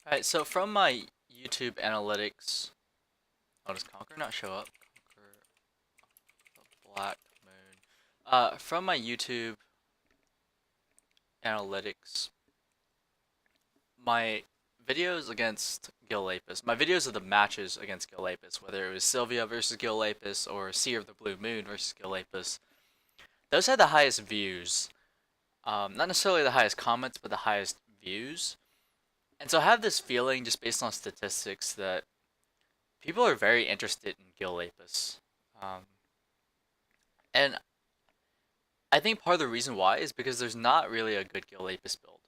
Alright, so from my YouTube analytics, oh, does Conquer not show up? Conquer the Black Moon. From my YouTube analytics, my videos against Gill Lapis, my videos of the matches against Gill Lapis, whether it was Sylvia versus Gill Lapis or Seer of the Blue Moon versus Gill Lapis, those had the highest views. Not necessarily the highest comments, but the highest views. And so I have this feeling, just based on statistics, that people are very interested in Gill Lapis. Um, and I think part of the reason why is because there's not really a good Gill Lapis build.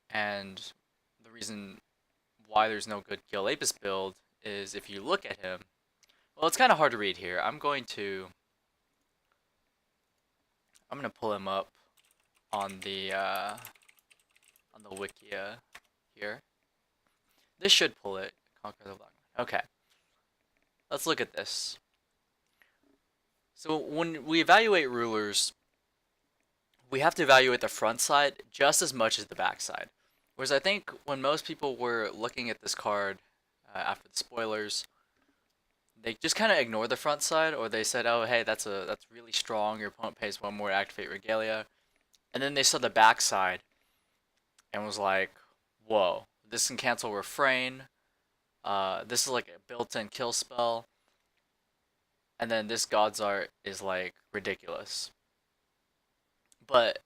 And the reason why there's no good Gill Lapis build is if you look at him, well, it's kind of hard to read here. I'm gonna pull him up on the Wikia here. This should pull it. Conquer the Black. Okay, let's look at this. So when we evaluate rulers, we have to evaluate the front side just as much as the back side. Whereas I think when most people were looking at this card after the spoilers, they just kind of ignored the front side, or they said, "Oh, hey, that's really strong. Your opponent pays one more to activate Regalia," and then they saw the back side and was like, "Whoa, this can cancel Refrain. This is like a built-in kill spell, and then this God's Art is like ridiculous." But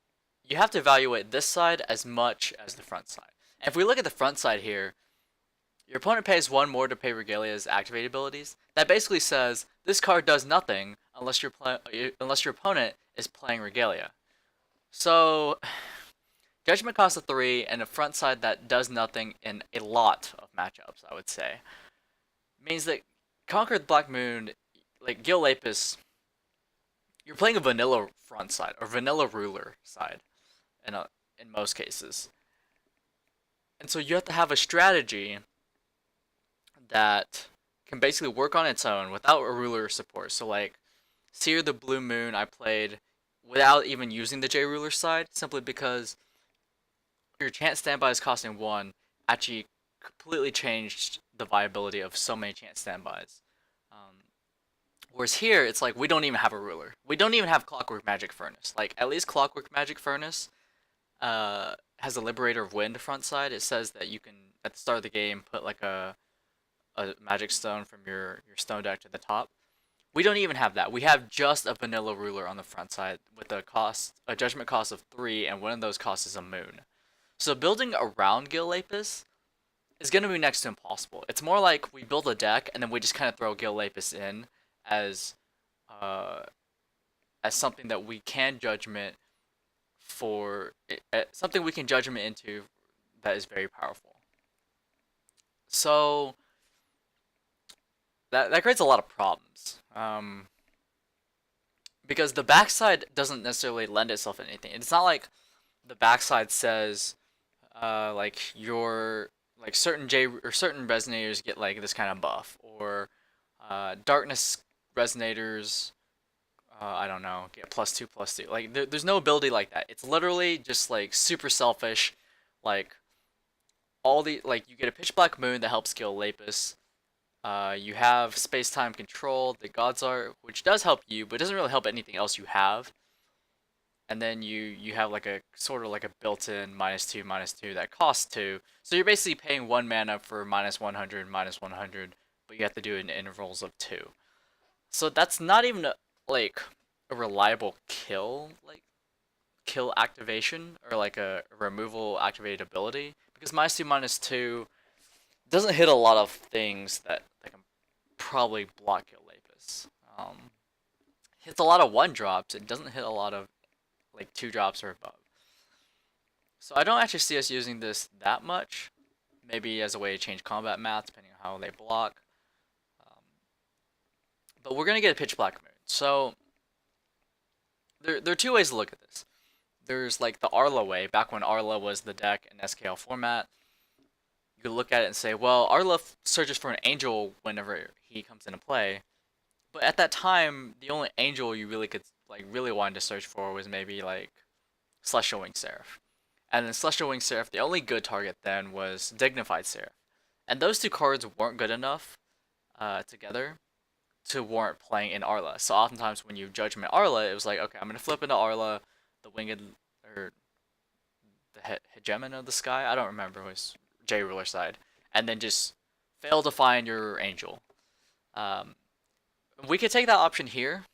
you have to evaluate this side as much as the front side. And if we look at the front side here, your opponent pays one more to pay Regalia's activate abilities. That basically says this card does nothing unless your opponent is playing Regalia. So Judgment costs a 3 and a front side that does nothing in a lot of matchups, I would say. Means that Conquer the Black Moon, like Gill Lapis, you're playing a vanilla front side or vanilla ruler side in most cases. And so you have to have a strategy that can basically work on its own without a ruler support. So like Seer the Blue Moon I played without even using the J ruler side, simply because your chance standbys costing 1 actually completely changed the viability of so many chance standbys. Whereas here, it's like we don't even have a ruler. We don't even have Clockwork Magic Furnace. Like, at least Clockwork Magic Furnace has a Liberator of Wind front side. It says that you can, at the start of the game, put like a magic stone from your stone deck to the top. We don't even have that. We have just a vanilla ruler on the front side with a judgment cost of 3, and one of those costs is a moon. So building around Gill Lapis is going to be next to impossible. It's more like we build a deck and then we just kind of throw Gill Lapis in as uh, as something that we can judgment something we can judgment into that is very powerful. So that creates a lot of problems. Because the backside doesn't necessarily lend itself to anything. It's not like the backside says like your like certain J or certain resonators get like this kind of buff, or darkness resonators I don't know, get +2/+2. Like there's no ability like that. It's literally just like super selfish. Like you get a pitch black moon that helps Gill Lapis. You have space time control, the Gods Art, which does help you, but doesn't really help anything else you have. And then you have like a sort of like a built-in -2/-2 that costs 2. So you're basically paying 1 mana for -100, -100, but you have to do it in intervals of 2. So that's not even like a reliable kill activation, or like a removal activated ability, because -2/-2 doesn't hit a lot of things that can probably block Gill Lapis. Hits a lot of 1 drops. It doesn't hit a lot of like 2 drops or above. So I don't actually see us using this that much. Maybe as a way to change combat math depending on how they block. But we're gonna get a pitch black moon. So there are 2 ways to look at this. There's like the Arla way, back when Arla was the deck in SKL format. You could look at it and say, well, Arla searches for an angel whenever he comes into play. But at that time, the only angel you really could really wanted to search for was maybe like Celestial Wing Seraph. And then Celestial Wing Seraph, the only good target then was Dignified Seraph. And those two cards weren't good enough together to warrant playing in Arla. So oftentimes when you Judgment Arla, it was like, okay, I'm going to flip into Arla, the Winged, or the Hegemon of the Sky. I don't remember. It was J Ruler side. And then just fail to find your Angel. Um, we could take that option here,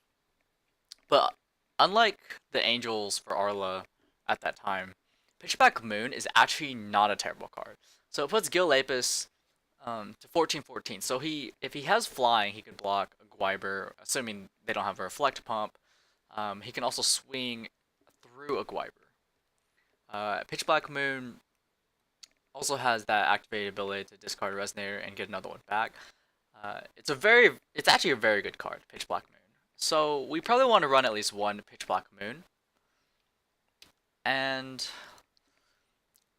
but unlike the Angels for Arla at that time, Pitchback Moon is actually not a terrible card. So it puts Gill Lapis to 14-14. So if he has flying, he can block a Gwyber, assuming they don't have a Reflect Pump. He can also swing through a Gwyber. Pitch Black Moon also has that activated ability to discard a Resonator and get another one back. It's actually a very good card, Pitch Black Moon. So we probably want to run at least one Pitch Black Moon. And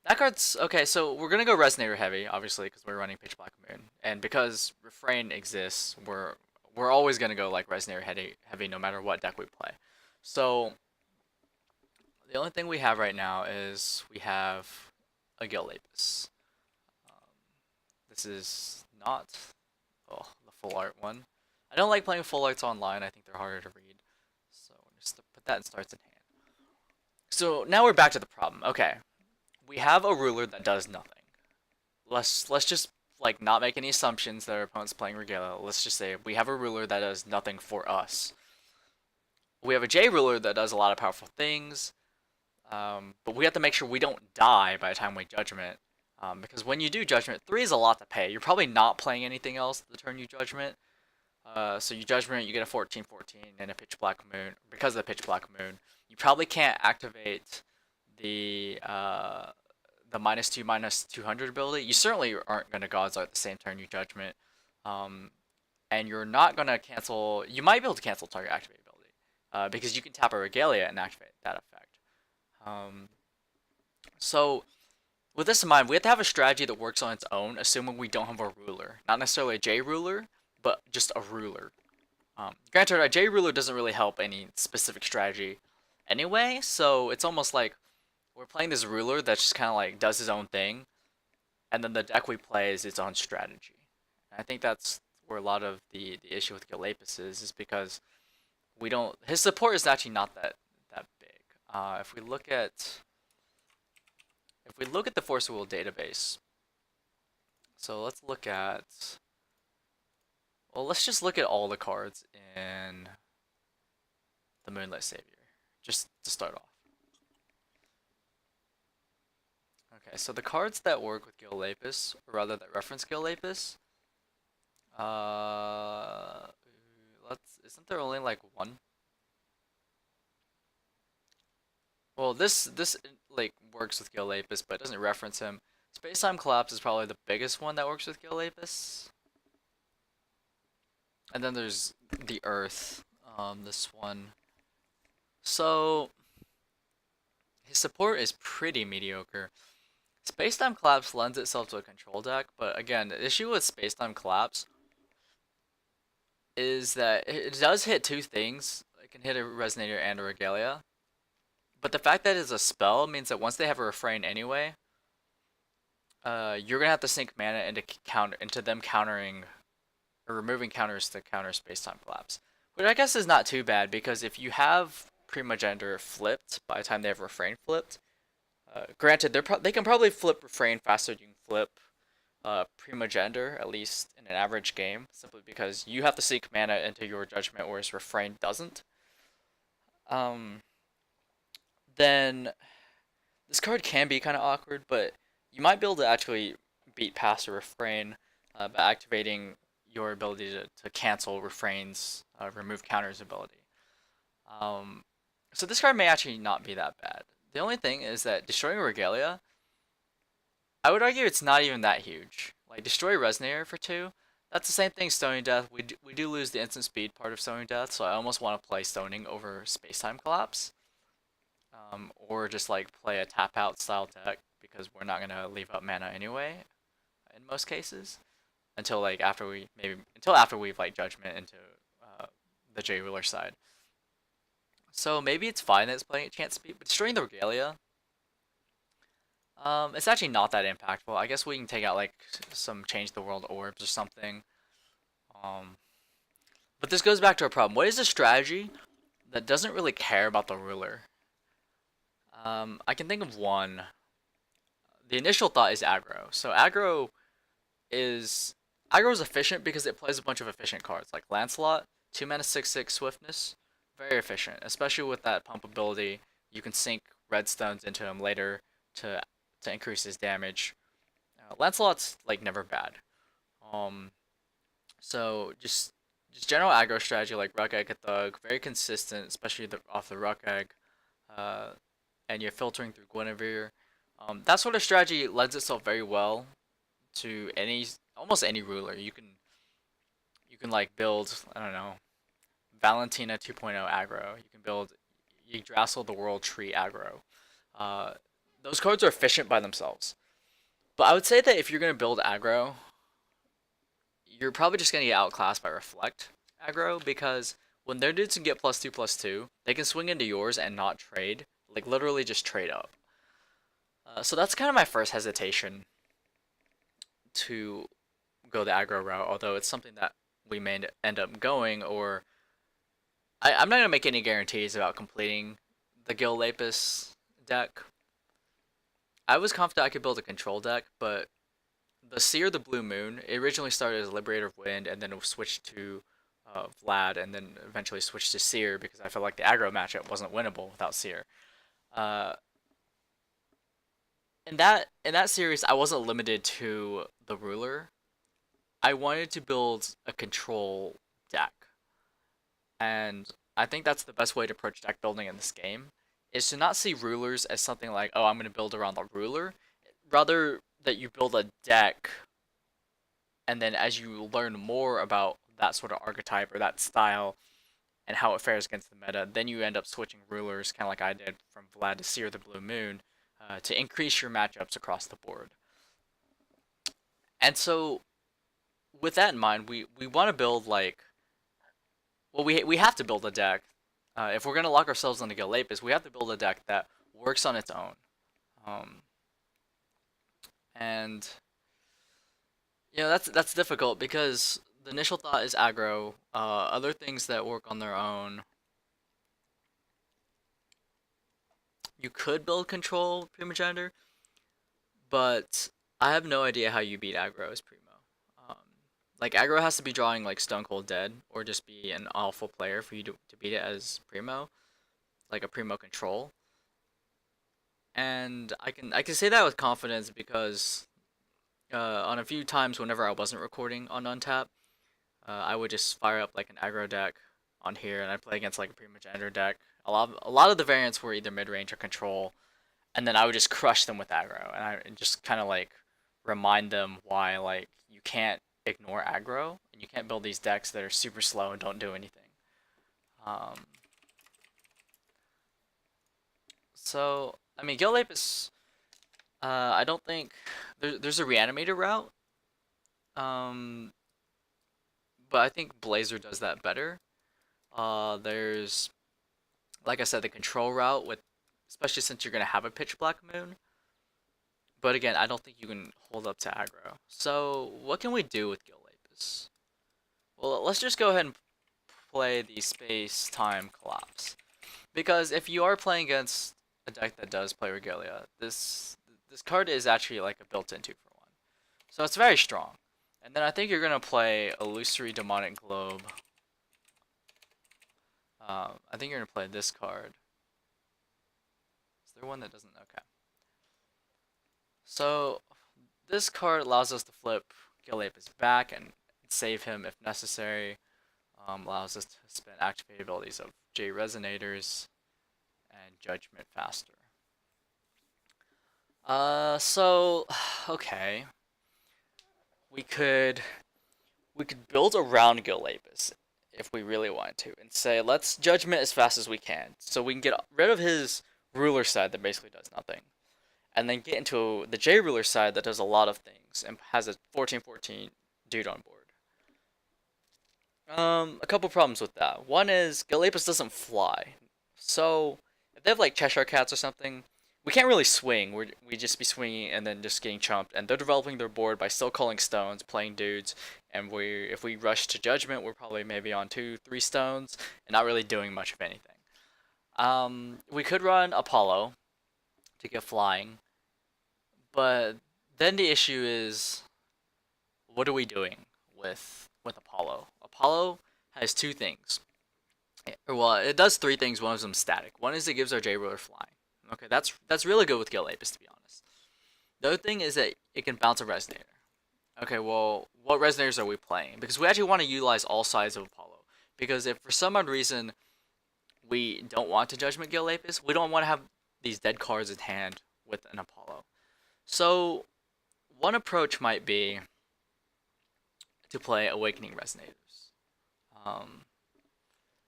that card's okay. So we're gonna go Resonator heavy, obviously, because we're running Pitch Black Moon, and because Refrain exists, we're always gonna go like Resonator heavy, no matter what deck we play. So the only thing we have right now is we have a Gill Lapis. This is not the full art one. I don't like playing full arts online. I think they're harder to read. So just put that in starts in hand. So now we're back to the problem. Okay, we have a ruler that does nothing. Let's just like not make any assumptions that our opponent's playing Regalia. Let's just say we have a ruler that does nothing for us. We have a J ruler that does a lot of powerful things, but we have to make sure we don't die by the time we Judgment. Because when you do Judgment, 3 is a lot to pay. You're probably not playing anything else the turn you Judgment. So you Judgment, you get a 14-14 and a Pitch Black Moon. Because of the Pitch Black Moon, you probably can't activate the -2, -200 ability. You certainly aren't going to God's Art the same turn you Judgment. And you're not going to cancel... You might be able to cancel target activate ability. Because you can tap a Regalia and activate that effect. So with this in mind, we have to have a strategy that works on its own, assuming we don't have a ruler. Not necessarily a J ruler, but just a ruler. Granted, a J ruler doesn't really help any specific strategy anyway, so it's almost like we're playing this ruler that just kind of like does his own thing, and then the deck we play is its own strategy. And I think that's where a lot of the issue with Gill Lapis is because we don't... His support is actually not that big. If we look at the Force of Will database, so let's look at... Well, let's just look at all the cards in the Moonlit Savior, just to start off. Okay, so the cards that work with Gill Lapis, or rather that reference Gill Lapis, isn't there only like one? Well, this like works with Gill Lapis, but it doesn't reference him. Space-Time Collapse is probably the biggest one that works with Gill Lapis. And then there's the Earth, this one. So his support is pretty mediocre. Space-Time Collapse lends itself to a control deck, but again, the issue with Space-Time Collapse is that it does hit two things. It can hit a Resonator and a Regalia. But the fact that it's a spell means that once they have a Refrain anyway, you're gonna have to sink mana into them countering or removing counters to counter Space-Time Collapse. Which I guess is not too bad, because if you have Primogender flipped by the time they have Refrain flipped, granted they can probably flip Refrain faster than you can flip Primogender, at least in an average game, simply because you have to sink mana into your Judgment, whereas Refrain doesn't. Then this card can be kind of awkward, but you might be able to actually beat past a Refrain by activating your ability to cancel Refrain's remove counters ability. So this card may actually not be that bad. The only thing is that destroying a Regalia, I would argue it's not even that huge. Like, destroy Resonator for 2, that's the same thing Stoning Death. We do lose the instant speed part of Stoning Death, so I almost want to play Stoning over Space-Time Collapse. Or just like play a tap out style deck, because we're not gonna leave up mana anyway in most cases until after we've like Judgment into the J Ruler side. So maybe it's fine that it's playing at chance speed, but destroying the Regalia, It's actually not that impactful. I guess we can take out like some change the world orbs or something. Um, but this goes back to a problem. What is a strategy that doesn't really care about the ruler? I can think of one. The initial thought is aggro. So is aggro is efficient because it plays a bunch of efficient cards like Lancelot, 2 mana 6/6 swiftness, very efficient, especially with that pump ability. You can sink redstones into him later to increase his damage. Lancelot's like never bad. Um, so just general aggro strategy like Ruck Egg Thug, very consistent, especially off the Ruck Egg, uh, and you're filtering through Guinevere. That sort of strategy lends itself very well to almost any ruler. You can like build, I don't know, Valentina 2.0 aggro. You can build Yggdrasil the World Tree aggro. Uh, those cards are efficient by themselves. But I would say that if you're gonna build aggro, you're probably just gonna get outclassed by Reflect aggro because when their dudes can get +2/+2, they can swing into yours and not trade. Like literally just trade up. So that's kind of my first hesitation to go the aggro route, although it's something that we may end up going, or I'm not gonna make any guarantees about completing the Gill Lapis deck. I was confident I could build a control deck, but the Seer the Blue Moon, it originally started as Liberator of Wind, and then it switched to Vlad, and then eventually switched to Seer because I felt like the aggro matchup wasn't winnable without Seer. Uh, in that series, I wasn't limited to the ruler. I wanted to build a control deck, and I think that's the best way to approach deck building in this game, is to not see rulers as something like, oh, I'm going to build around the ruler. Rather, that you build a deck, and then as you learn more about that sort of archetype or that style and how it fares against the meta, then you end up switching rulers, kind of like I did from Vlad to Seer the Blue Moon, to increase your matchups across the board. And so, with that in mind, we want to build like, well, we have to build a deck. If we're gonna lock ourselves into Gill Lapis, we have to build a deck that works on its own. Um, and that's difficult because the initial thought is aggro. Other things that work on their own, you could build control Primogenitor, but I have no idea how you beat aggro as Primo. Um, like aggro has to be drawing like Stone Cold Dead or just be an awful player for you to beat it as Primo, like a Primo control. And I can say that with confidence because on a few times whenever I wasn't recording on Untap, I would just fire up like an aggro deck on here, and I'd play against like a Primogenitor deck. A lot of the variants were either mid range or control, and then I would just crush them with aggro, and I just kind of like remind them why like you can't ignore aggro, and you can't build these decks that are super slow and don't do anything. Um, so I mean, Gill Lapis, I don't think there's a reanimator route. Um, but I think Blazer does that better. There's, like I said, the control route with, especially since you're gonna have a pitch black moon. But again, I don't think you can hold up to aggro. So what can we do with Gill Lapis? Well, let's just go ahead and play the space time collapse, because if you are playing against a deck that does play Regalia, this card is actually like a built-in 2-for-1. So it's very strong. And then I think you're gonna play Illusory Demonic Globe. I think you're gonna play this card. Is there one that doesn't? Okay. So this card allows us to flip Gill Lapis back and save him if necessary. Allows us to spend activated abilities of J Resonators and Judgment faster. So okay, we could build around Gill Lapis if we really wanted to, and say let's Judgment as fast as we can, so we can get rid of his ruler side that basically does nothing, and then get into the J ruler side that does a lot of things and has a 14/14 dude on board. A couple problems with that. One is Gill Lapis doesn't fly, so if they have like Cheshire Cats or something, we can't really swing. We just be swinging and then just getting chumped. And they're developing their board by still calling stones, playing dudes. And if we rush to judgment, we're probably maybe on 2, 3 stones and not really doing much of anything. We could run Apollo to get flying, but then the issue is, what are we doing with Apollo? Apollo has two things. Well, it does three things. One of them static. One is it gives our J ruler flying. Okay, that's really good with Gill Lapis, to be honest. The other thing is that it can bounce a resonator. Okay, well, what resonators are we playing? Because we actually want to utilize all sides of Apollo. Because if for some odd reason we don't want to Judgment Gill Lapis, we don't want to have these dead cards in hand with an Apollo. So one approach might be to play Awakening Resonators.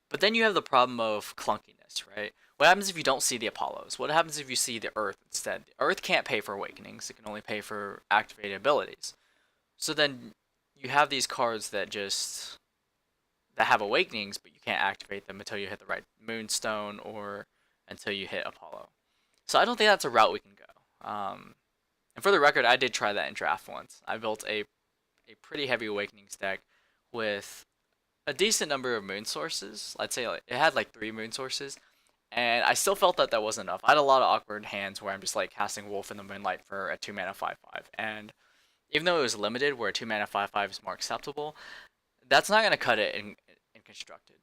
But then you have the problem of clunkiness, right? What happens if you don't see the Apollos? What happens if you see the Earth instead? The Earth can't pay for Awakenings. It can only pay for activated abilities. So then you have these cards that have Awakenings, but you can't activate them until you hit the right Moonstone or until you hit Apollo. So I don't think that's a route we can go. And for the record, I did try that in draft once. I built a pretty heavy Awakenings deck with a decent number of moon sources. I'd say it had like 3 moon sources, and I still felt that wasn't enough. I had a lot of awkward hands where I'm just like casting Wolf in the Moonlight for a 2 mana 5/5, and even though it was limited, where a 2 mana 5/5 is more acceptable, that's not gonna cut it in constructed.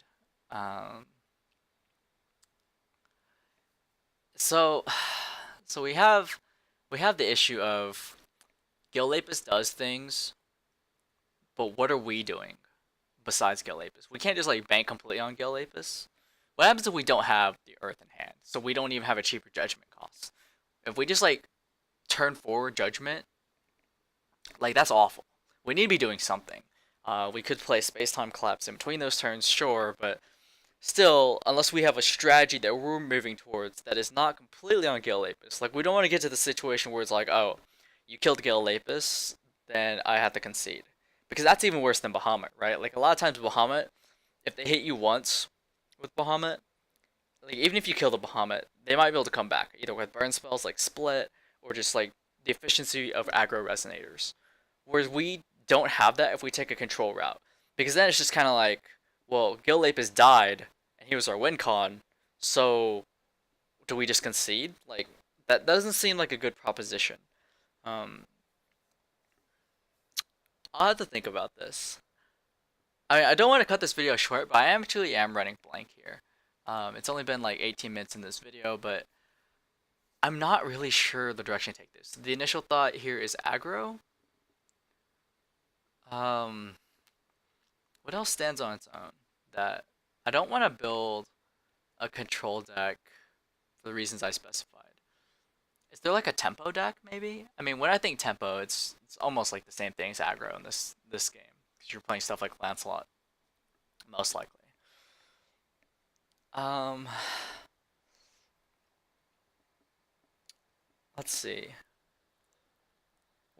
So we have the issue of Gill Lapis does things, but what are we doing besides Gill Lapis? We can't just like bank completely on Gill Lapis. What happens if we don't have the Earth in hand? So we don't even have a cheaper Judgment cost. If we just like turn forward Judgment, like that's awful. We need to be doing something. We could play Space-Time Collapse in between those turns, sure, but still, unless we have a strategy that we're moving towards that is not completely on Gill Lapis, like we don't want to get to the situation where it's like, oh, you killed Gill Lapis, then I have to concede. Because that's even worse than Bahamut, right? Like a lot of times Bahamut, if they hit you once with Bahamut, like even if you kill the Bahamut, they might be able to come back, either with burn spells like Split, or just like the efficiency of aggro resonators. Whereas we don't have that if we take a control route. Because then it's just kind of like, well, Gill Lapis died, and he was our win con, so do we just concede? Like, that doesn't seem like a good proposition. Um, I'll have to think about this. I don't want to cut this video short, but I actually am running blank here. It's only been like 18 minutes in this video, but I'm not really sure the direction to take this. The initial thought here is aggro. What else stands on its own? That I don't want to build a control deck for the reasons I specified. Is there like a tempo deck maybe? I mean, when I think tempo, it's almost like the same thing as aggro in this game, because you're playing stuff like Lancelot, most likely. Let's see.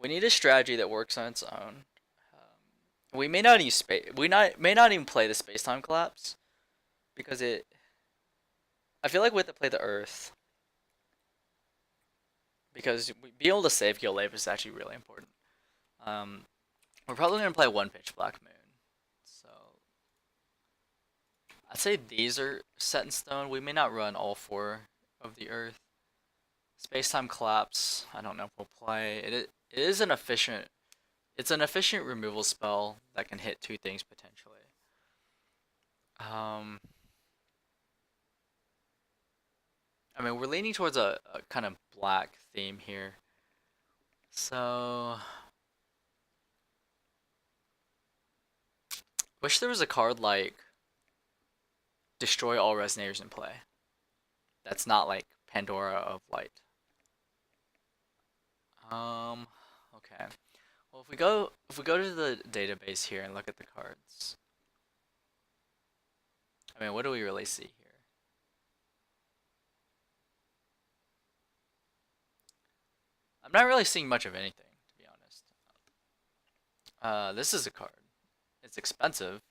We need a strategy that works on its own. We may not use may not even play the Space-Time Collapse, because I feel like we have to play the Earth, because being able to save Gill Lapis is actually really important. We're probably gonna play one Pitch Black Moon, so I'd say these are set in stone. We may not run all 4 of the Earth. Space-Time Collapse, I don't know if we'll play. It is an efficient. It's an efficient removal spell that can hit 2 things potentially. I mean, we're leaning towards a kind of black theme here. So, wish there was a card like Destroy All Resonators in play. That's not like Pandora of Light. Okay. Well, if we go to the database here and look at the cards, I mean, what do we really see here? I'm not really seeing much of anything, to be honest. This is a card. It's expensive,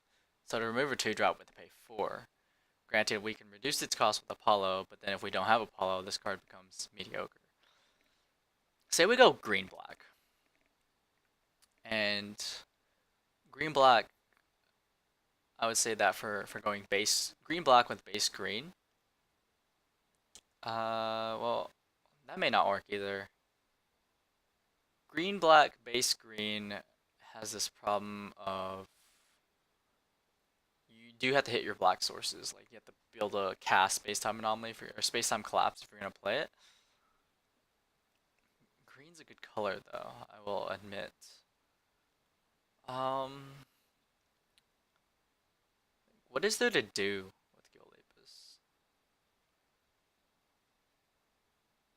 so to remove a 2-drop, we have to pay 4. Granted, we can reduce its cost with Apollo, but then if we don't have Apollo, this card becomes mediocre. Say we go green-black. And green-black, I would say that for going base green-black with base green. Well, that may not work either. Green-black base green has this problem of you do have to hit your black sources. Like you have to be able to cast space-time anomaly or space-time collapse if you're gonna play it. Green's a good color though, I will admit. What is there to do with Gill Lapis?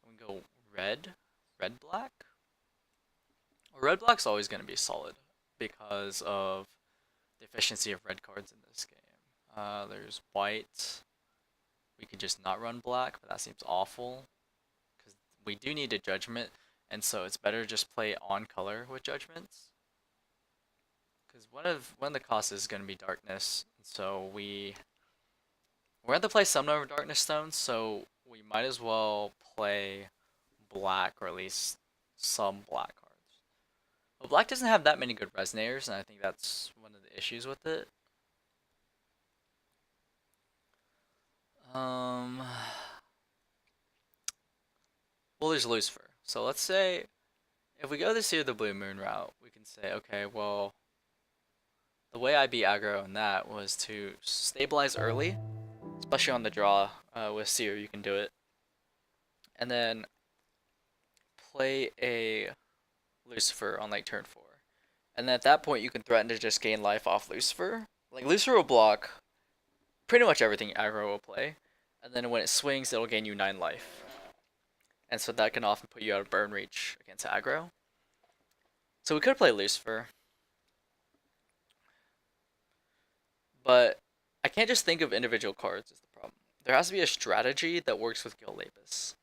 We can go red black. Well, red black's always gonna be solid because of the efficiency of red cards in this game. There's white. We could just not run black, but that seems awful because we do need a judgment, and so it's better to just play on color with judgments. Because one of the costs is going to be darkness, so we're going to play some number of darkness stones, so we might as well play black, or at least some black cards. But black doesn't have that many good resonators, and I think that's one of the issues with it. Well, there's Lucifer. So let's say if we go this here the blue moon route, we can say, okay, well, the way I beat aggro in that was to stabilize early, especially on the draw. With Seer, you can do it. And then play a Lucifer on like turn 4. And then at that point, you can threaten to just gain life off Lucifer. Like, Lucifer will block pretty much everything aggro will play. And then when it swings, it'll gain you 9 life. And so that can often put you out of burn reach against aggro. So we could play Lucifer. But I can't just think of individual cards is the problem. There has to be a strategy that works with Gill Lapis.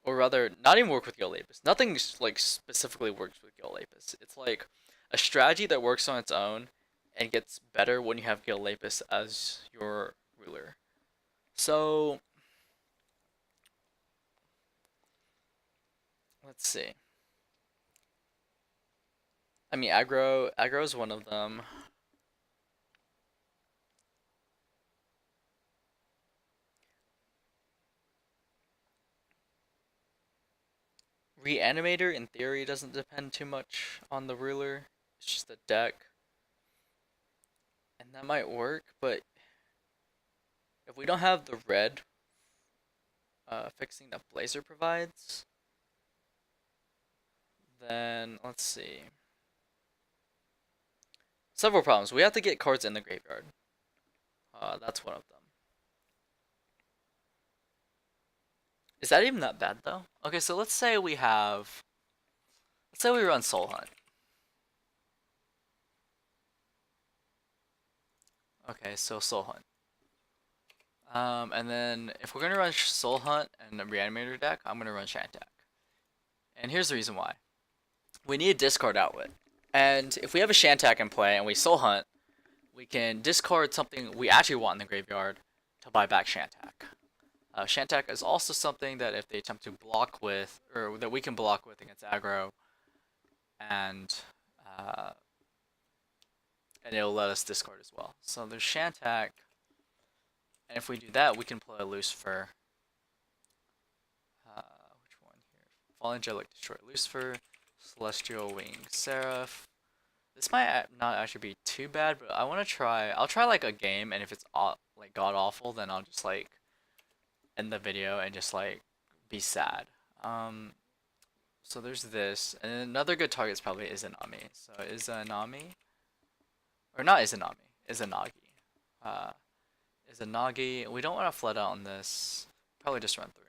Or rather, not even work with Gill Lapis. Nothing like specifically works with Gill Lapis. It's like a strategy that works on its own and gets better when you have Gill Lapis as your ruler. So let's see. I mean, aggro is one of them. Reanimator, in theory, doesn't depend too much on the ruler. It's just a deck. And that might work, but if we don't have the red fixing that Blazer provides, then let's see. Several problems. We have to get cards in the graveyard. That's one of them. Is that even that bad though? Okay, so let's say we run Soul Hunt. Okay, so Soul Hunt. And then if we're gonna run Soul Hunt and a Reanimator deck, I'm gonna run Shantak. And here's the reason why. We need a discard outlet. And if we have a Shantak in play and we Soul Hunt, we can discard something we actually want in the graveyard to buy back Shantak. Shantak is also something that if they attempt to block with, or that we can block with against aggro, and it'll let us discard as well. So there's Shantak, and if we do that, we can play a Lucifer. Which one here? Fallen Angelic Destroy Lucifer, Celestial Wing Seraph. This might not actually be too bad, but I want to try. I'll try like a game, and if it's like god awful, then I'll just like end the video and just like be sad. So there's this, and another good target is probably Izanami. So Izanami, or not Izanami, Izanagi. Izanagi. We don't want to flood out on this. Probably just run 3.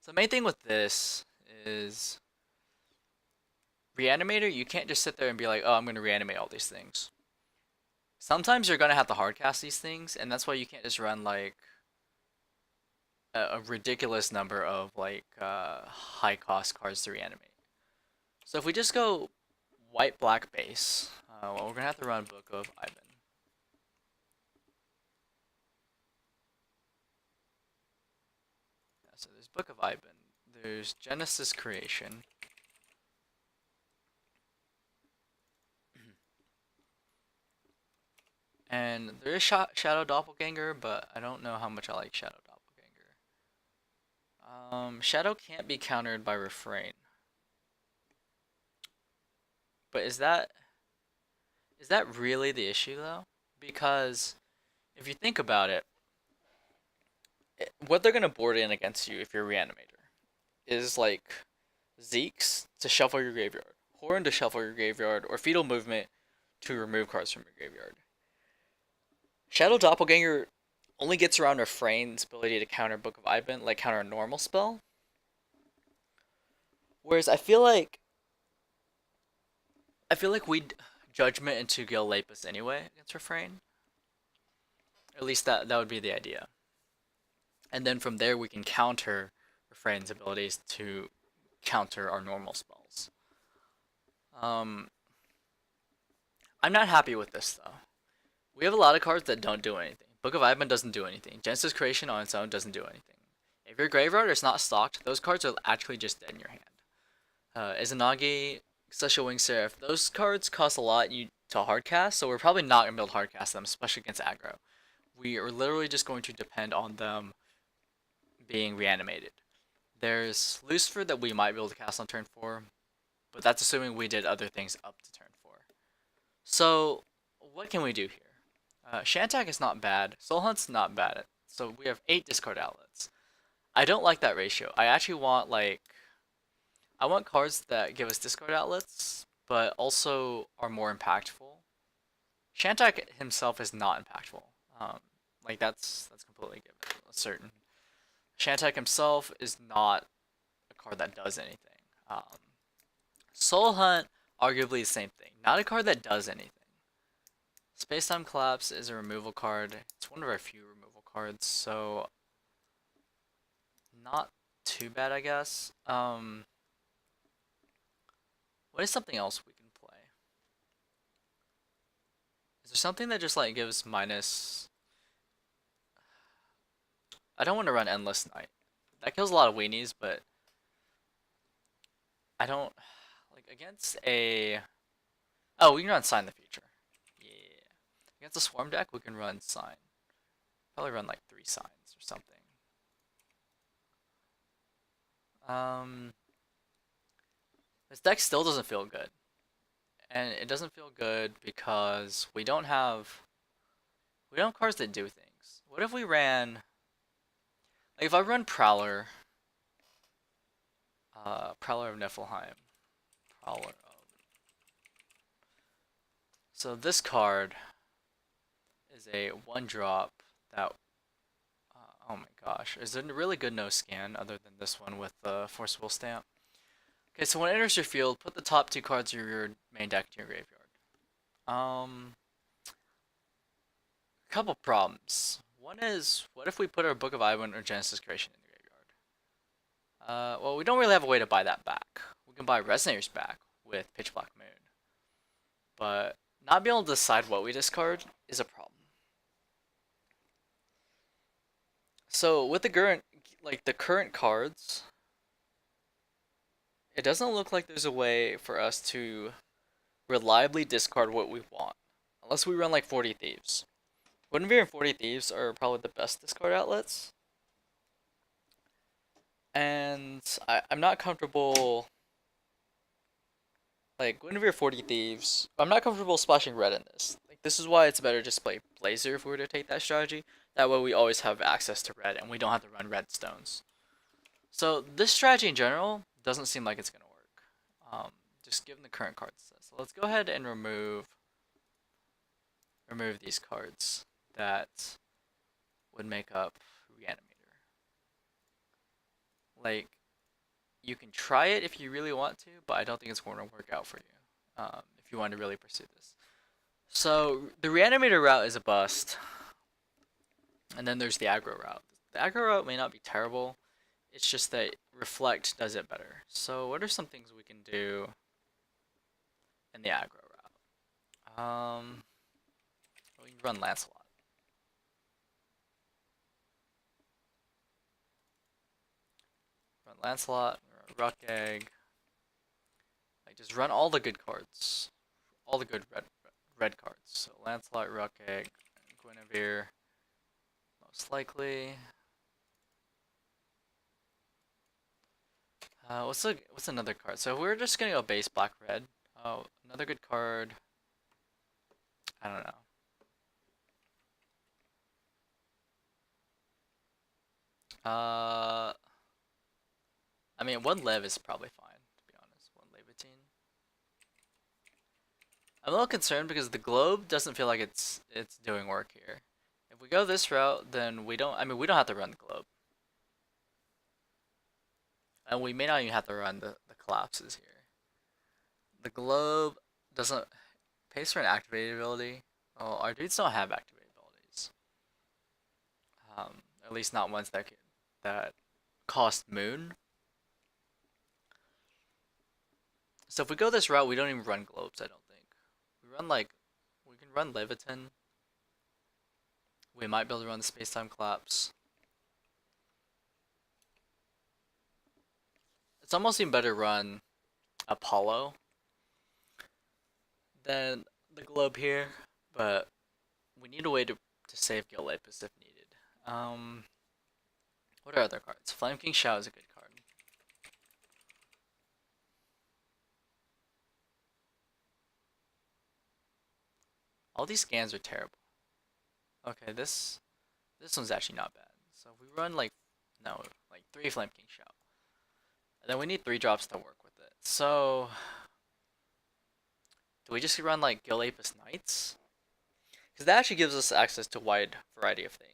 So the main thing with this is Reanimator. You can't just sit there and be like, oh, I'm going to reanimate all these things. Sometimes you're going to have to hardcast these things, and that's why you can't just run like a ridiculous number of like high cost cards to reanimate. So if we just go white black base, well, we're gonna have to run Book of Ivan. So there's Book of Iban. There's Genesis Creation. And there is Shadow Doppelganger, but I don't know how much I like Shadow Doppelganger. Shadow can't be countered by Refrain. But is that really the issue though? Because if you think about it, what they're gonna board in against you if you're a Reanimator is like Zeke's to shuffle your graveyard, Horn to shuffle your graveyard, or Fetal Movement to remove cards from your graveyard. Shadow Doppelganger only gets around Refrain's ability to counter Book of Iban, like counter a normal spell. Whereas I feel like we'd Judgment into Gill Lapis anyway against Refrain. At least that would be the idea. And then from there we can counter Refrain's abilities to counter our normal spells. I'm not happy with this though. We have a lot of cards that don't do anything. Book of Iban doesn't do anything. Genesis Creation on its own doesn't do anything. If your graveyard is not stocked, those cards are actually just dead in your hand. Izanagi, Celestial Wing Seraph, those cards cost a lot to hardcast, so we're probably not going to be able to hardcast them, especially against aggro. We are literally just going to depend on them being reanimated. There's Lucifer that we might be able to cast on turn 4, but that's assuming we did other things up to turn 4. So, what can we do here? Shantak is not bad. Soul Hunt's not bad. So we have 8 discard outlets. I don't like that ratio. I actually want I want cards that give us discard outlets, but also are more impactful. Shantak himself is not impactful. That's completely given. Certain. Shantak himself is not a card that does anything. Soul Hunt, arguably the same thing. Not a card that does anything. Space-Time Collapse is a removal card. It's one of our few removal cards, so not too bad, I guess. What is something else we can play? Is there something that just gives minus? I don't want to run Endless Night. That kills a lot of weenies, but I don't against a. Oh, we can run Sign the Future. Yeah. Against a Swarm deck, we can run Sign. Probably run 3 signs or something. This deck still doesn't feel good. And it doesn't feel good because we don't have cards that do things. What if we ran if I run Prowler Prowler of Niflheim. So this card is a 1-drop that oh my gosh. Is it a really good no scan other than this one with the Forcible Stamp? Okay, so when it enters your field, put the top 2 cards of your main deck to your graveyard. Couple problems. One is, what if we put our Book of Iban or Genesis Creation in the graveyard? Well, we don't really have a way to buy that back. We can buy Resonators back with Pitch Black Moon. But not being able to decide what we discard is a problem. So with the current cards, it doesn't look like there's a way for us to reliably discard what we want. Unless we run 40 Thieves. Guinevere and 40 Thieves are probably the best discard outlets. And I'm not comfortable. Guinevere 40 Thieves. I'm not comfortable splashing red in this. This is why it's better just play Blazer if we were to take that strategy. That way we always have access to red and we don't have to run red stones. So this strategy in general doesn't seem like it's going to work. Just given the current cards. So let's go ahead and remove these cards that would make up Reanimator. You can try it if you really want to, but I don't think it's going to work out for you if you want to really pursue this. So the Reanimator route is a bust, and then there's the aggro route. The aggro route may not be terrible, it's just that Reflect does it better. So what are some things we can do in the aggro route? We can run Lancelot. run Lancelot, run Ruckegg. Like just run all the good cards, all the good red cards. So Lancelot, Ruckegg, Guinevere, most likely. What's another card? So we're just gonna go base black red. Oh, another good card. I don't know. I mean, one Lev is probably fine, to be honest. One Levitine. I'm a little concerned because the globe doesn't feel like it's doing work here. If we go this route, then we don't. I mean, we don't have to run the globe, and we may not even have to run the collapses here. The globe doesn't pays for an activated ability. Well, our dudes don't have activated abilities. At least not ones that cost moon. So if we go this route, we don't even run globes, I don't think. We can run Leviton. We might be able to run the space-time collapse. It's almost even better to run Apollo than the globe here, but we need a way to save Gill Lapis if needed. What are other cards? Flame King Shao is a good card. All these scans are terrible. Okay, this one's actually not bad. So if we run like 3 Flame King Shao. And then we need 3 drops to work with it. So do we just run like Gill Lapis Knights? Because that actually gives us access to a wide variety of things.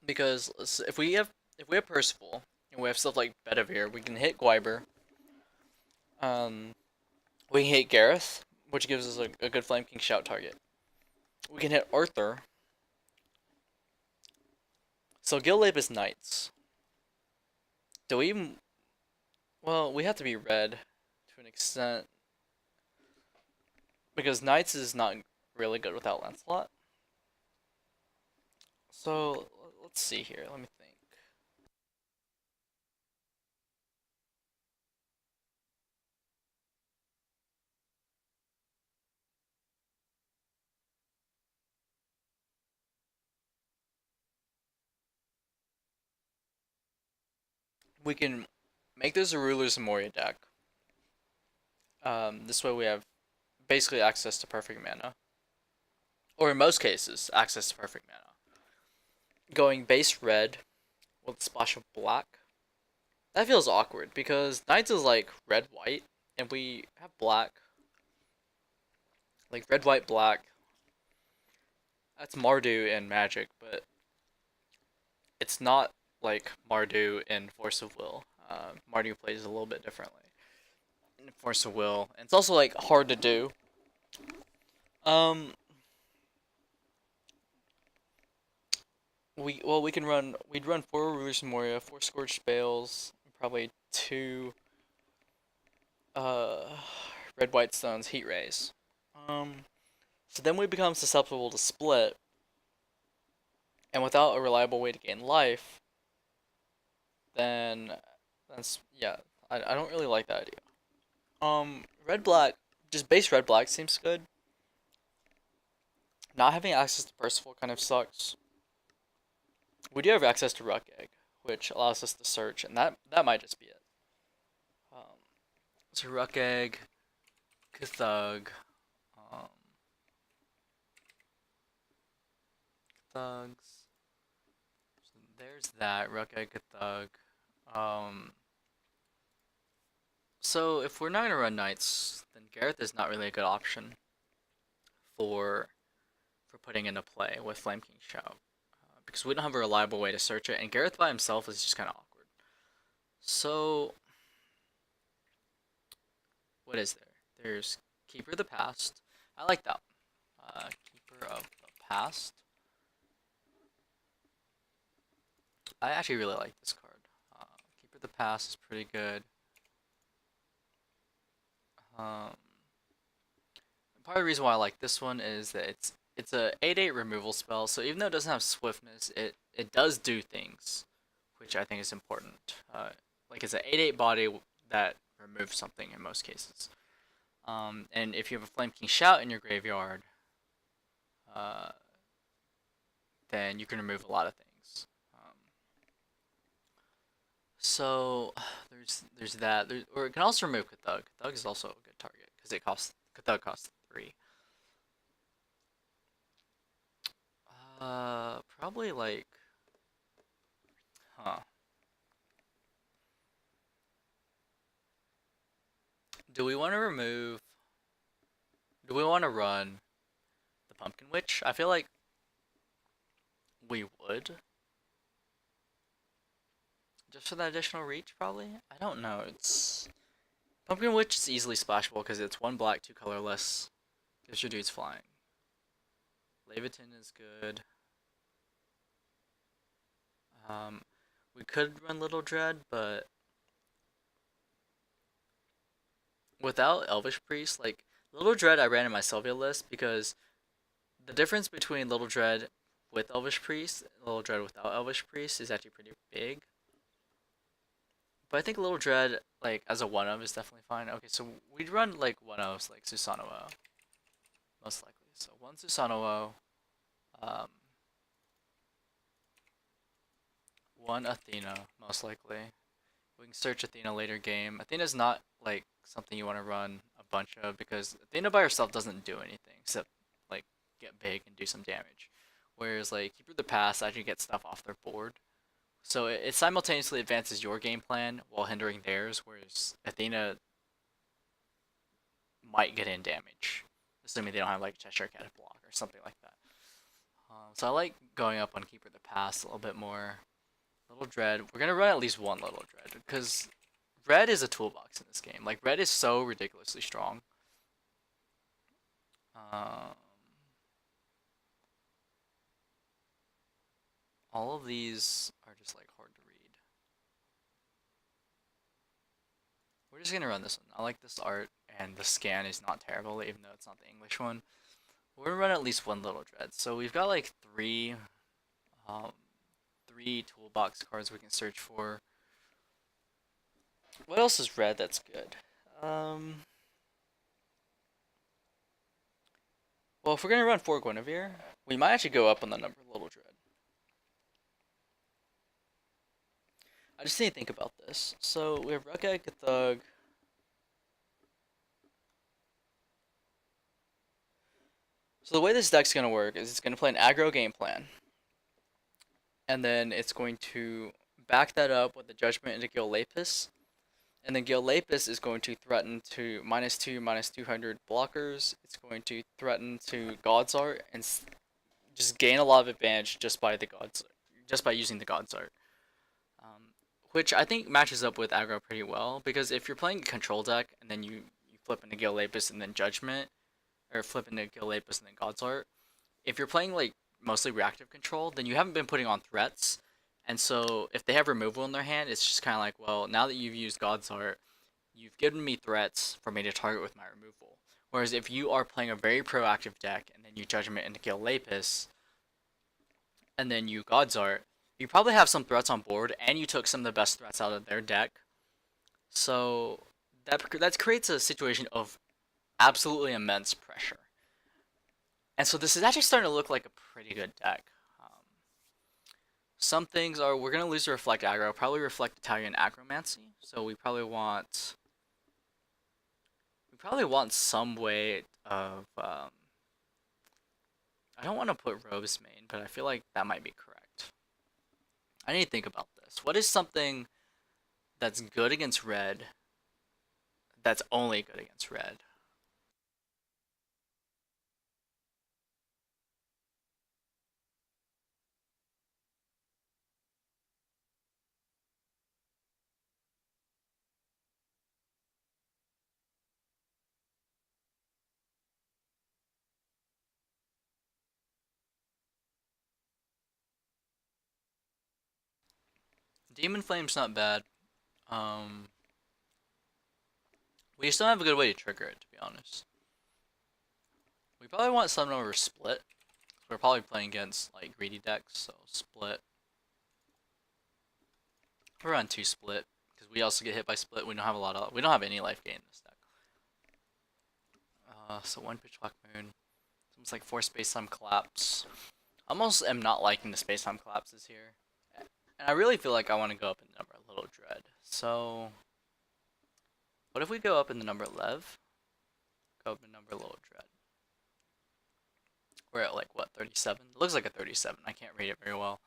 Because if we have Percival and we have stuff like Bedivere, we can hit Gwyber. We can hit Gareth, which gives us a good Flame King shout target. We can hit Arthur. So Gill Lapis Knights. Do we even... Well, we have to be red to an extent. Because Knights is not really good without Lancelot. So, let's see here. Let me think. We can make this a Ruler's Moria deck. This way we have basically access to perfect mana. Or in most cases, access to perfect mana. Going base red with a splash of black. That feels awkward because Knights is like red-white, and we have black. Like red, white, black. That's Mardu in Magic, but it's not like Mardu in Force of Will. Mardu plays a little bit differently in Force of Will, and it's also like hard to do. We'd run 4 Rulers of Moria, 4 Scorched Bales, probably 2 red white stones, heat rays. So then we become susceptible to split, and without a reliable way to gain life, then that's yeah. I don't really like that idea. Red black, just base red black seems good. Not having access to Percival kind of sucks. We do have access to Ruckegg, which allows us to search, and that might just be it. So Ruckegg, Cthug, Thugs. So there's that Ruckegg, Cthug. So if we're not gonna run Knights, then Gareth is not really a good option for putting into play with Flame King Shout. Because we don't have a reliable way to search it, and Gareth by himself is just kind of awkward. So, what is there? There's Keeper of the Past. I like that one. Keeper of the Past. I actually really like this card. Uh, Keeper of the Past is pretty good. Um, Part of the reason why I like this one is that it's a 8/8 removal spell, so even though it doesn't have swiftness, it does do things, which I think is important. Like it's an 8/8 body that removes something in most cases. And if you have a Flame King Shout in your graveyard, uh, then you can remove a lot of things. So there's that. Or it can also remove Cathug. Cathug is also a good target because it costs Cathug costs 3. Probably like, huh? Do we want to remove? Do we want to run the Pumpkin Witch? I feel like we would, just for that additional reach, probably. I don't know. It's Pumpkin Witch is easily splashable because it's 1 black, 2 colorless. Gives your dudes flying. Leviton is good. Um, we could run Little Dread, but without Elvish Priest, like Little Dread, I ran in my Sylvia list because the difference between Little Dread with Elvish Priest and Little Dread without Elvish Priest is actually pretty big. But I think Little Dread, like, as a 1-of is definitely fine. Okay, so we'd run, like, 1-ofs, like Susanoo, most likely. So 1 Susanoo, um, 1 Athena, most likely. We can search Athena later game. Athena's not, like, something you want to run a bunch of because Athena by herself doesn't do anything except, like, get big and do some damage. Whereas, like, Keeper of the Past actually gets stuff off their board. So it simultaneously advances your game plan while hindering theirs, whereas Athena might get in damage, assuming they don't have like Cheshire Cat block or something like that. So I like going up on Keeper of the Past a little bit more. Little Dread, we're gonna run at least 1 Little Dread because Red is a toolbox in this game. Like Red is so ridiculously strong. Um, all of these are just like hard to read. We're just gonna run this one. I like this art, and the scan is not terrible, even though it's not the English one. We're gonna run at least 1 Little Dread. So we've got like um, 3 toolbox cards we can search for. What else is red that's good? Um, well, if we're gonna run 4 Guinevere, we might actually go up on the number Little Dread. I just need to think about this. So we have Ruckegg, Cathug. So the way this deck's gonna work is it's gonna play an aggro game plan, and then it's going to back that up with the Judgment into Gill Lapis, and then Gill Lapis is going to threaten to -2, -200 blockers. It's going to threaten to God's Art and just gain a lot of advantage just by using the God's Art. Which I think matches up with aggro pretty well because if you're playing a control deck and then you flip into Gill Lapis and then Judgment, or flip into Gill Lapis and then God's Art, if you're playing like mostly reactive control, then you haven't been putting on threats. And so if they have removal in their hand, it's just kind of like, well, now that you've used God's Art, you've given me threats for me to target with my removal. Whereas if you are playing a very proactive deck and then you Judgment into Gill Lapis, and then you God's Art, you probably have some threats on board, and you took some of the best threats out of their deck. So that creates a situation of absolutely immense pressure. And so this is actually starting to look like a pretty good deck. Some things are we're gonna lose the Reflect aggro, probably Reflect Italian Agromancy. So we probably want some way of I don't want to put Robe's main, but I feel like that might be correct. I need to think about this. What is something that's good against red that's only good against red? Demon Flame's not bad. Um, we just don't have a good way to trigger it, to be honest. We probably want something over Split. We're probably playing against like greedy decks, so Split. We're on 2 Split because we also get hit by Split. We don't have a lot of. We don't have any life gain in this deck. So 1 Pitch Black Moon. It's like 4 Space Time Collapse. I almost am not liking the Space Time Collapses here, and I really feel like I want to go up in the number a little dread. So, what if we go up in the number Lev? Go up in number little dread. We're at like what 37? It looks like a 37. I can't read it very well.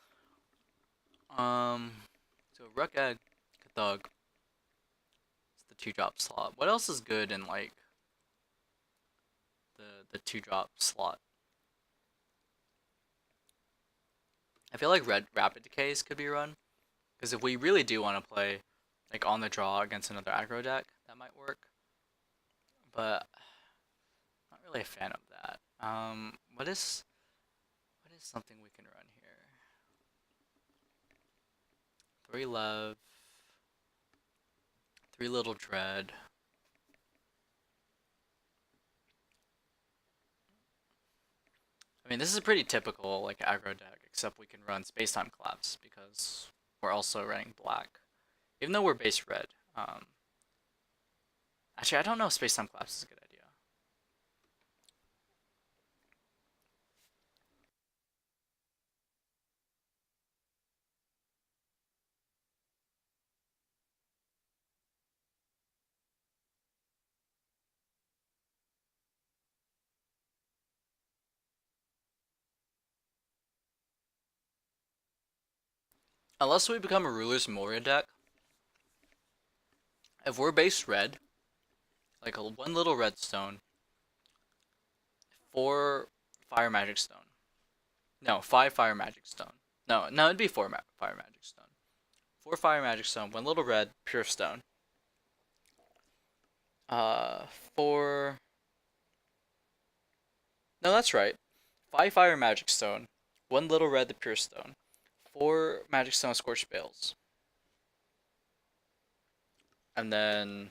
So Ruck Egg, Thug. It's the 2-drop slot. What else is good in like the 2-drop slot? I feel like Red Rapid Decays could be run, because if we really do want to play like on the draw against another aggro deck, that might work. But not really a fan of that. What is something we can run here? 3 Lev, 3 Little Dread. I mean, this is a pretty typical like aggro deck, except we can run Space Time Collapse because we're also running black, even though we're base red. Actually, I don't know if Space Time Collapse is a good idea. Unless we become a Ruler's Moria deck, if we're base red, like 1 little redstone, 4 fire magic stone. No, 5 fire magic stone. No, it'd be 4 fire magic stone. 4 fire magic stone, 1 little red, pure stone. 4. No, that's right. 5 fire magic stone, 1 little red, the pure stone. 4 magic stone scorched bales. And then,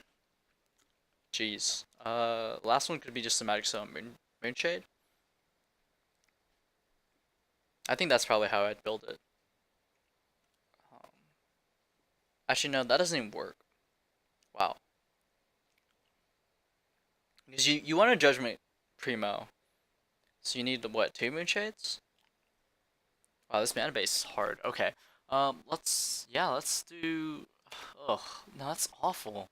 jeez. Last one could be just a magic stone moonshade. I think that's probably how I'd build it. Actually, no, that doesn't even work. Wow. Because you want a judgment primo. So you need what, 2 moonshades? Wow, this mana base is hard. Okay. Let's do. Ugh, no, that's awful.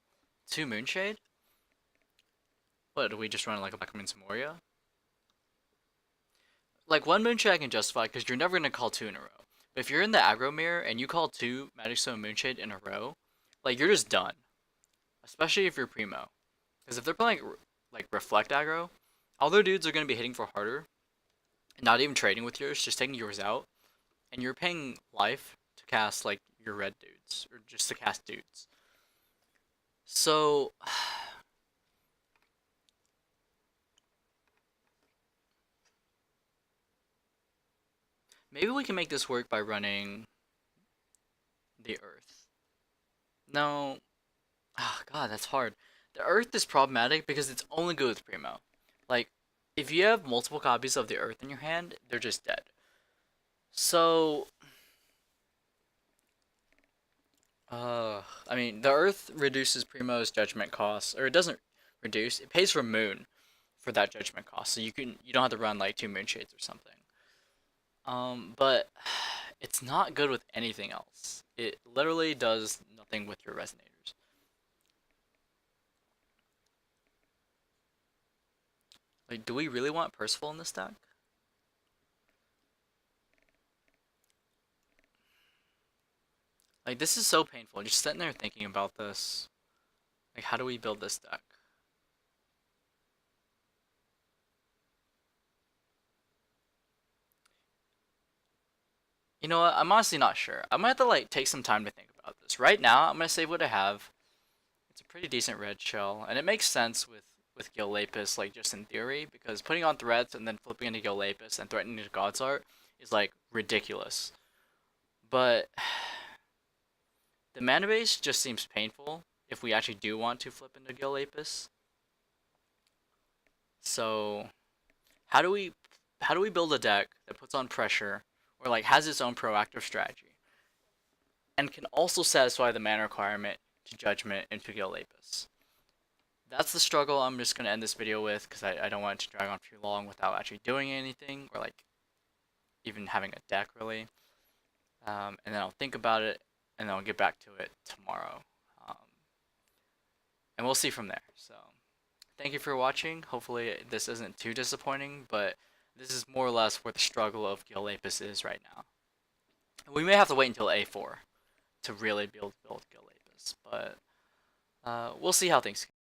2 moonshade? What, do we just run like a Black Moon Moria? Like 1 moonshade I can justify because you're never gonna call 2 in a row. But if you're in the aggro mirror and you call 2 Magic Stone Moonshade in a row, like you're just done. Especially if you're primo. Because if they're playing like reflect aggro, all their dudes are gonna be hitting for harder. And not even trading with yours, just taking yours out. And you're paying life to cast like your red dudes. Or just to cast dudes. So maybe we can make this work by running the Earth. No. Oh, God, that's hard. The Earth is problematic because it's only good with Primo. Like, if you have multiple copies of the Earth in your hand, they're just dead. So, I mean, the Earth reduces Primo's judgment costs, or it doesn't reduce. It pays for Moon for that judgment cost, so you don't have to run like 2 Moonshades or something. But it's not good with anything else. It literally does nothing with your resonators. Like, do we really want Percival in this deck? Like, this is so painful. Just sitting there thinking about this. Like, how do we build this deck? You know what? I'm honestly not sure. I might have to, like, take some time to think about this. Right now, I'm gonna save what I have. It's a pretty decent red shell, and it makes sense with Gill Lapis, like, just in theory, because putting on threats and then flipping into Gill Lapis and threatening to God's Art is, like, ridiculous. But The mana base just seems painful if we actually do want to flip into Gill Lapis. So how do we build a deck that puts on pressure or like has its own proactive strategy and can also satisfy the mana requirement to Judgment into Gill Lapis? That's the struggle I'm just going to end this video with because I don't want it to drag on too long without actually doing anything or like even having a deck really. And then I'll think about it and then I'll get back to it tomorrow. Um, and we'll see from there. So thank you for watching. Hopefully this isn't too disappointing, but this is more or less where the struggle of Gill Lapis is right now. We may have to wait until A4 to really build Gill Lapis, but we'll see how things go.